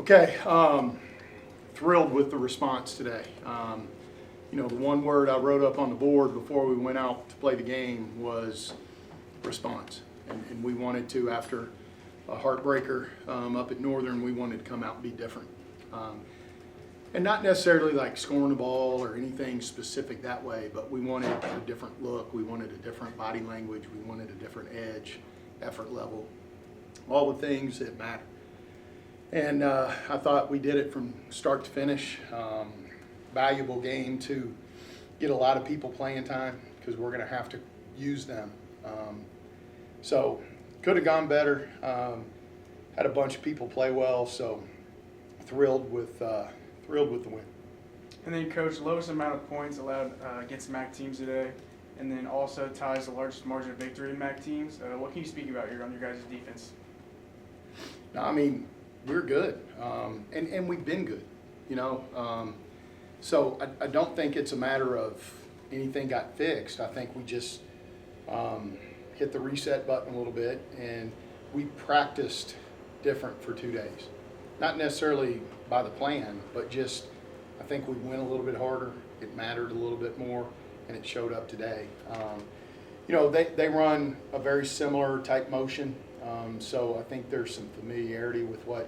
Okay, thrilled with the response today. The one word I wrote up on the board before we went out to play the game was response. And we wanted to, after a heartbreaker up at Northern, we wanted to come out and be different. And not necessarily like scoring the ball or anything specific that way, but we wanted a different look. We wanted a different body language. We wanted a different edge, effort level, all the things that matter. And I thought we did it from start to finish. Valuable game to get a lot of people playing time because we're going to have to use them. So could have gone better. Had a bunch of people play well, so thrilled with the win. And then, Coach, lowest amount of points allowed against MAC teams today, and then also ties the largest margin of victory in MAC teams. What can you speak about on your guys' defense? No, I mean, we're good, and we've been good, So I don't think it's a matter of anything got fixed. I think we just hit the reset button a little bit, and we practiced different for 2 days. Not necessarily by the plan, but just I think we went a little bit harder. It mattered a little bit more, and it showed up today. They run a very similar type motion, so I think there's some familiarity with what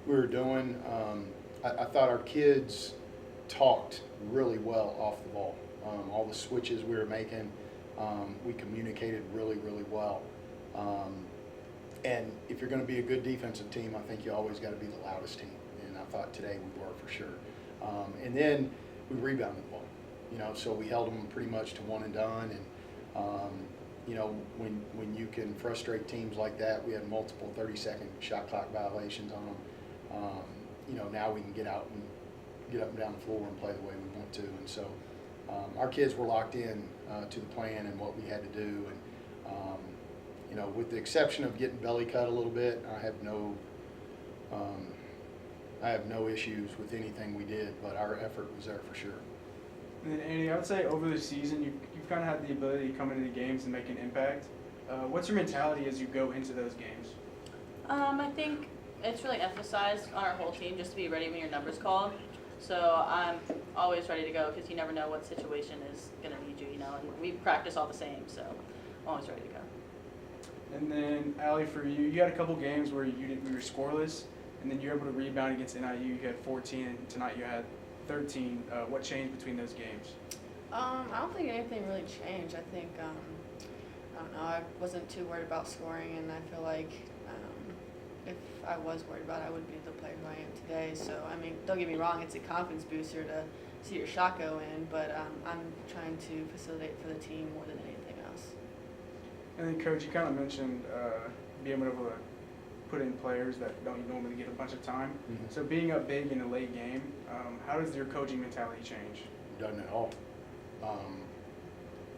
we were doing. I thought our kids talked really well off the ball. All the switches we were making, we communicated really, really well. And if you're going to be a good defensive team, I think you always got to be the loudest team. And I thought today we were for sure. And then we rebounded the ball, so we held them pretty much to one and done. And, when you can frustrate teams like that, we had multiple 30-second shot clock violations on them. Now we can get out and get up and down the floor and play the way we want to. And so our kids were locked in to the plan and what we had to do. And, with the exception of getting belly cut a little bit, I have no issues with anything we did, but our effort was there for sure. And then, Andy, I would say over the season, you've kind of had the ability to come into the games and make an impact. What's your mentality as you go into those games? I think it's really emphasized on our whole team just to be ready when your number's called. So I'm always ready to go because you never know what situation is going to need you, and we practice all the same, so I'm always ready to go. And then, Allie, for you, you had a couple games where we were scoreless, and then you were able to rebound against NIU. You had 14, and tonight you had 13. What changed between those games? I don't think anything really changed. I think, I don't know, I wasn't too worried about scoring, and I feel like if I was worried about it, I wouldn't be the player who I am today. So, I mean, don't get me wrong, it's a confidence booster to see your shot go in, but I'm trying to facilitate for the team more than anything else. And then, Coach, you kind of mentioned being able to put in players that don't normally get a bunch of time. Mm-hmm. So being up big in a late game, how does your coaching mentality change? Doesn't at all.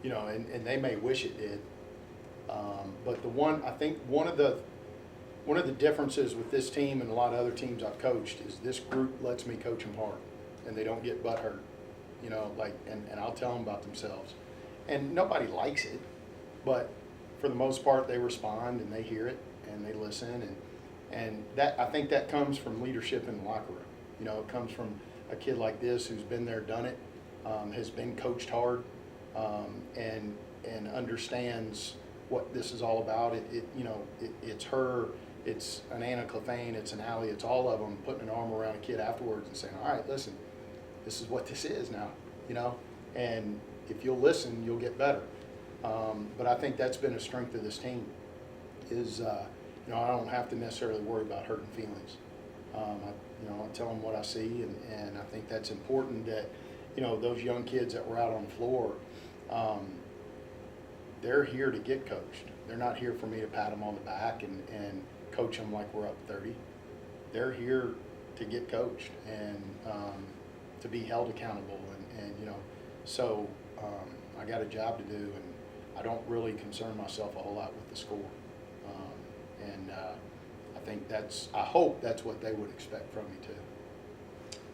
And they may wish it did. But I think one of the differences with this team and a lot of other teams I've coached is this group lets me coach them hard, and they don't get butthurt. And I'll tell them about themselves. And nobody likes it, but for the most part, they respond and they hear it and they listen. And that, I think that comes from leadership in the locker room. It comes from a kid like this who's been there, done it, has been coached hard, and understands what this is all about. It's her, it's an Anna Clefane, it's an Allie, it's all of them putting an arm around a kid afterwards and saying, all right, listen, this is what this is now, and if you'll listen, you'll get better. But I think that's been a strength of this team is, I don't have to necessarily worry about hurting feelings. I tell them what I see, and I think that's important that, those young kids that were out on the floor, they're here to get coached. They're not here for me to pat them on the back and coach them like we're up 30. They're here to get coached and to be held accountable. So I got a job to do, and I don't really concern myself a whole lot with the score. I hope that's what they would expect from me too.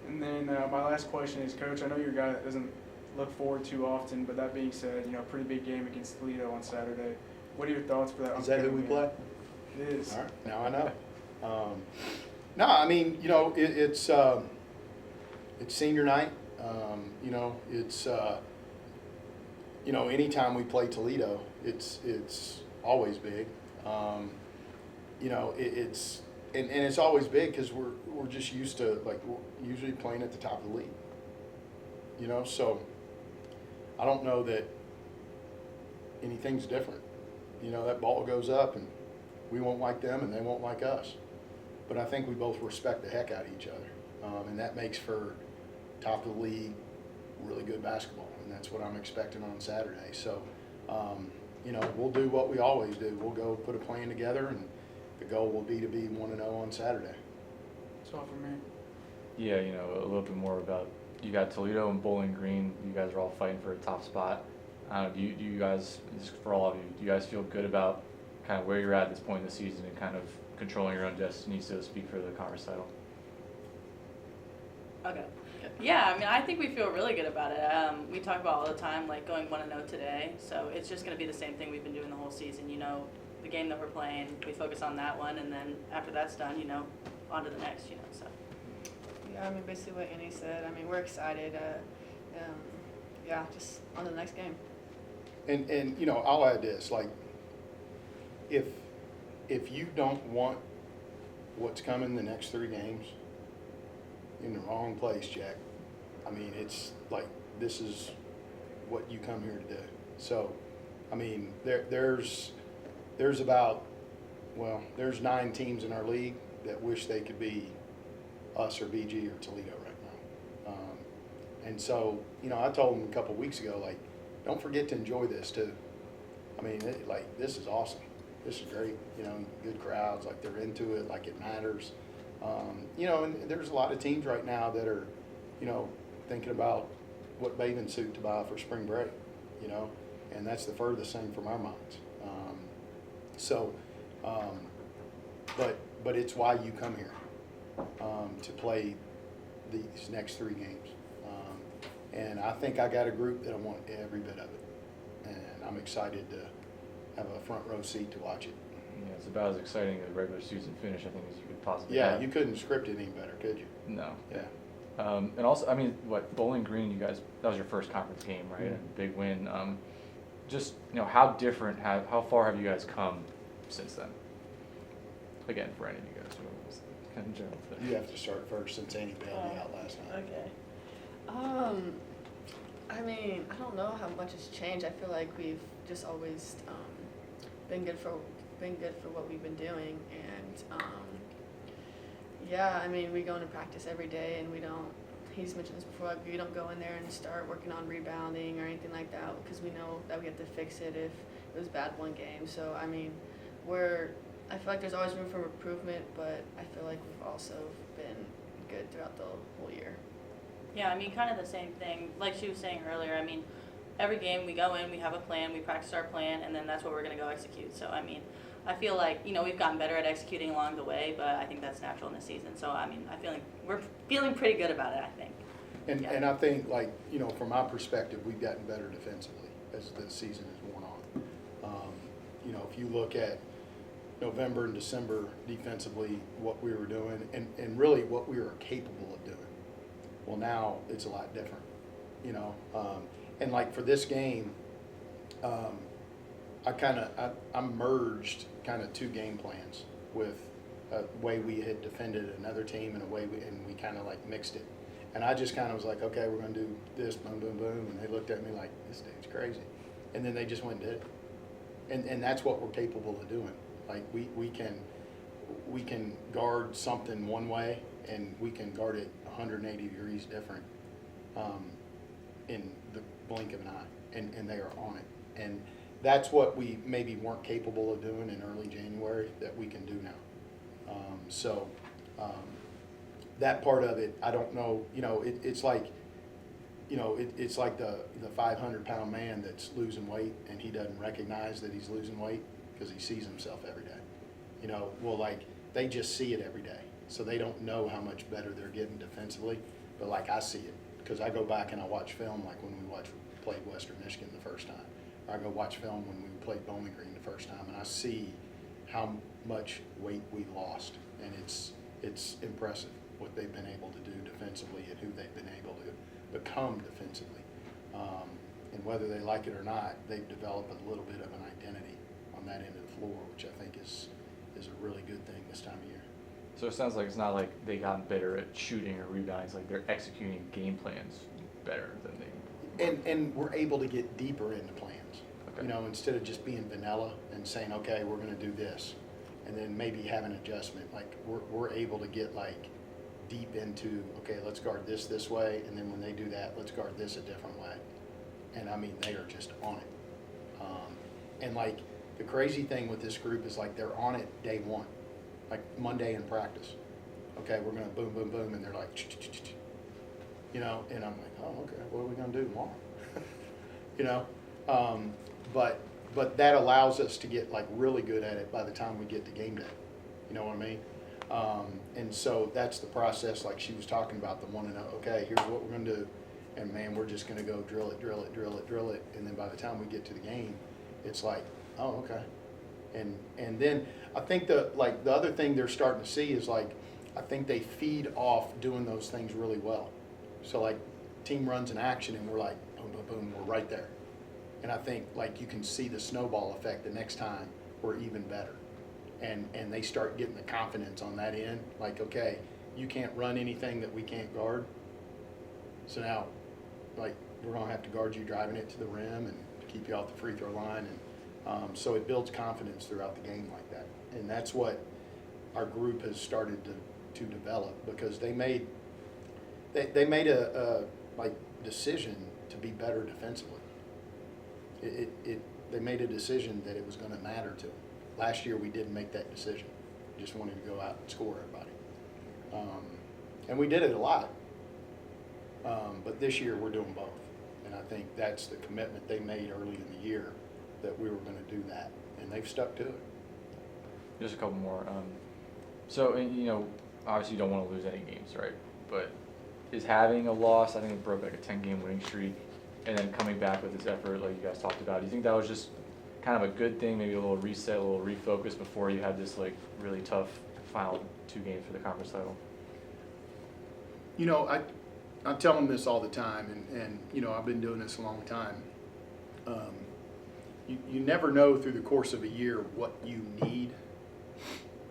And then my last question is, Coach, I know you're a guy that doesn't look forward too often, but that being said, pretty big game against Toledo on Saturday. What are your thoughts for that? Is that who we play? It is. All right, now I know. No, I mean, it's senior night. It's anytime we play Toledo, it's always big. It's and it's always big because we're just used to we're usually playing at the top of the league. So I don't know that anything's different. That ball goes up and we won't like them and they won't like us. But I think we both respect the heck out of each other, and that makes for top of the league, really good basketball, and that's what I'm expecting on Saturday. So, we'll do what we always do. We'll go put a plan together, and the goal will be to be 1-0 on Saturday. That's all for me. Yeah, a little bit more about, you got Toledo and Bowling Green. You guys are all fighting for a top spot. Do you guys, just for all of you, do you guys feel good about kind of where you're at this point in the season and kind of controlling your own destiny, so to speak, for the conference title? Okay. Yeah, I mean, I think we feel really good about it. We talk about all the time, like going 1-0 today. So it's just going to be the same thing we've been doing the whole season. The game that we're playing, we focus on that one, and then after that's done, on to the next. So. Yeah, I mean, basically what Annie said. I mean, we're excited. Yeah, just on to the next game. And I'll add this, if you don't want what's coming the next 3 games, in the wrong place, Jack. I mean, it's this is what you come here to do. So, I mean, there's about, there's 9 teams in our league that wish they could be us or BG or Toledo right now. And so, I told them a couple weeks ago, don't forget to enjoy this too. I mean, this is awesome. This is great. Good crowds, they're into it, it matters. And there's a lot of teams right now that are, thinking about what bathing suit to buy for spring break, and that's the furthest thing from our minds. But it's why you come here, to play these next 3 games. And I think I got a group that I want every bit of it, and I'm excited to have a front row seat to watch it. Yeah, it's about as exciting a regular season finish, I think, as you could possibly Yeah, have. you couldn't script it any better, could you? No. Yeah. And also, I mean, Bowling Green, you guys, that was your first conference game, right? Mhm. And big win. Just, how far have you guys come since then? Again, for any of you guys, so it was kind of general. You have to start first since Annie bailed me out last night. Okay. I mean, I don't know how much has changed. I feel like we've just always been good for what we've been doing, and yeah, I mean, we go into practice every day, and we don't. He's mentioned this before. We don't go in there and start working on rebounding or anything like that because we know that we have to fix it if it was bad one game. So I mean, I feel like there's always room for improvement, but I feel like we've also been good throughout the whole year. Yeah, I mean, kind of the same thing. Like she was saying earlier, I mean, every game we go in, we have a plan, we practice our plan, and then that's what we're going to go execute. So, I mean, I feel like, we've gotten better at executing along the way, but I think that's natural in the season. So, I mean, I feel like we're feeling pretty good about it, I think. Yeah. And I think, from my perspective, we've gotten better defensively as the season has worn on. If you look at November and December defensively, what we were doing, and really what we were capable of doing. Well, now it's a lot different, and for this game, I merged kind of 2 game plans with a way we had defended another team and we kind of mixed it. And I just kind of was like, okay, we're going to do this, boom, boom, boom. And they looked at me like, this dude's crazy. And then they just went and did it. And that's what we're capable of doing. We can guard something one way and we can guard it 180 degrees different in the blink of an eye. And they are on it. And that's what we maybe weren't capable of doing in early January that we can do now. That part of it, I don't know, it's like the 500-pound man that's losing weight and he doesn't recognize that he's losing weight because he sees himself every day. They just see it every day. So they don't know how much better they're getting defensively, but I see it because I go back and I watch film when we played Western Michigan the first time. Or I go watch film when we played Bowling Green the first time, and I see how much weight we lost, and it's impressive what they've been able to do defensively and who they've been able to become defensively. And whether they like it or not, they've developed a little bit of an identity on that end of the floor, which I think is a really good thing this time of year. So it sounds like it's not like they gotten better at shooting or rebounding. It's like they're executing game plans better than they. And we're able to get deeper into plans. Okay. You know, instead of just being vanilla and saying, okay, we're going to do this, and then maybe have an adjustment. Like we're able to get like deep into, okay, let's guard this way, and then when they do that, let's guard this a different way. And I mean, they are just on it. And like the crazy thing with this group is like they're on it day one, like Monday in practice. Okay, we're going to boom, boom, boom, and they're like, ch-ch-ch-ch-ch. You know, and I'm like, oh, okay, what are we going to do tomorrow? You know, but that allows us to get like really good at it by the time we get to game day. You know what I mean? And so that's the process, like she was talking about, the 1-0. Okay, here's what we're going to do, and man, we're just going to go drill it, drill it, drill it, drill it, and then by the time we get to the game, it's like, oh, okay. And then I think the other thing they're starting to see is like, I think they feed off doing those things really well. So like, team runs an action and we're like, boom, boom, boom, we're right there. And I think like you can see the snowball effect the next time we're even better. And they start getting the confidence on that end. Like, okay, you can't run anything that we can't guard. So now, like, we're gonna have to guard you driving it to the rim and keep you off the free throw line. And so it builds confidence throughout the game like that. And that's what our group has started to develop, because they made a decision to be better defensively. They made a decision that it was going to matter to them. Last year we didn't make that decision. We just wanted to go out and score everybody. And we did it a lot. But this year we're doing both. And I think that's the commitment they made early in the year, that we were going to do that. And they've stuck to it. Just a couple more. So, and, you know, obviously you don't want to lose any games, right? But is having a loss, I think it broke like a 10-game winning streak, and then coming back with this effort like you guys talked about, do you think that was just kind of a good thing, maybe a little reset, a little refocus before you had this like really tough final 2 games for the conference title? You know, I tell them this all the time, and you know, I've been doing this a long time. You never know through the course of a year what you need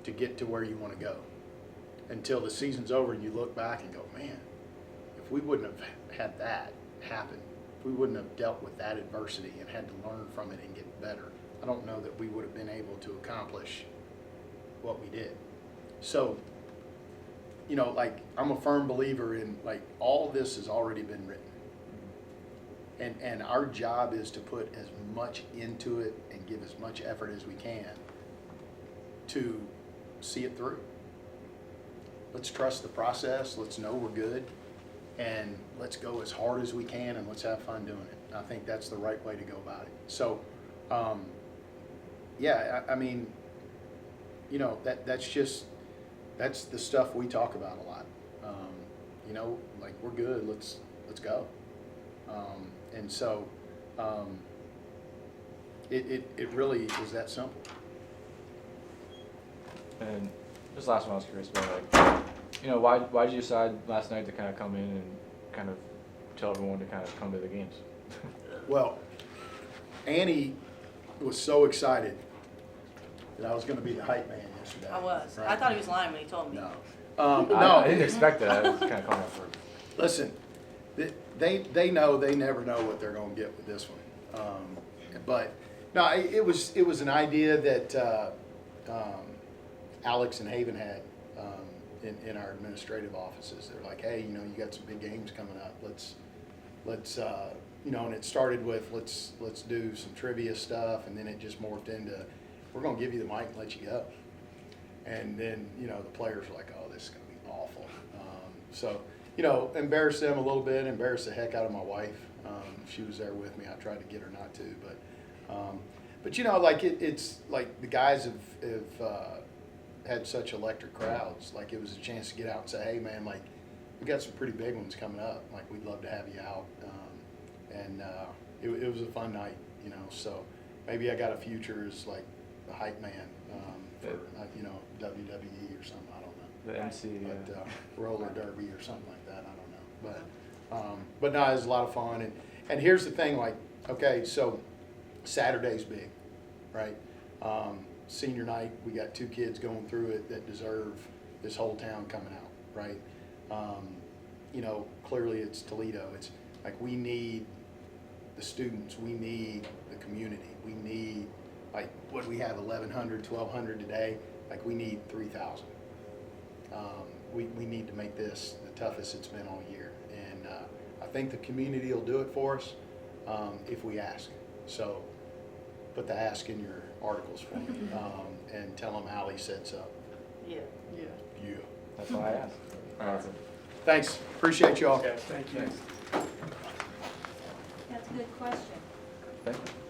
to get to where you want to go, until the season's over and you look back and go, man, if we wouldn't have had that happen, if we wouldn't have dealt with that adversity and had to learn from it and get better, I don't know that we would have been able to accomplish what we did. So, you know, like, I'm a firm believer in, like, all this has already been written. And our job is to put as much into it and give as much effort as we can to see it through. Let's trust the process. Let's know we're good. And let's go as hard as we can, and let's have fun doing it. I think that's the right way to go about it. So, yeah, I mean, you know, that's the stuff we talk about a lot. You know, like, we're good. Let's go. And so, it really is that simple. And just last one, I was curious about, like, you know, why did you decide last night to kind of come in and kind of tell everyone to kind of come to the games? Well, Annie was so excited that I was going to be the hype man yesterday. I was. Right? I thought he was lying when he told me. No. I No. didn't expect that. I was kind of calling out for it. Listen, they know they never know what they're going to get with this one. But no, it was an idea that Alex and Haven had in our administrative offices. They're like, hey, you know, you got some big games coming up. Let's you know, and it started with let's do some trivia stuff, and then it just morphed into, we're going to give you the mic and let you go. And then, you know, the players were like, oh, this is going to be awful. So, you know, embarrassed them a little bit, embarrassed the heck out of my wife. She was there with me. I tried to get her not to, but you know, like it's like the guys have had such electric crowds. Like, it was a chance to get out and say, hey man, like, we got some pretty big ones coming up. Like, we'd love to have you out. And it was a fun night, you know. So maybe I got a future as like the hype man for you know, WWE or something. I don't know. The MC, But, yeah. roller derby or something like that, I don't know. But no, it was a lot of fun. And here's the thing, like, okay, so Saturday's big, right? Senior night, we got 2 kids going through it that deserve this whole town coming out, right? You know, clearly it's Toledo. It's like we need the students, we need the community, we need, like, what do we have, 1,100, 1,200 today? Like, we need 3,000. We need to make this the toughest it's been all year. And I think the community will do it for us if we ask. So put the ask in your articles for me and tell them Allie said so. Yeah. Yeah. Yeah. That's why I asked. All right, that's it. Thanks. Appreciate y'all. Okay, thank you. That's a good question. Thank you.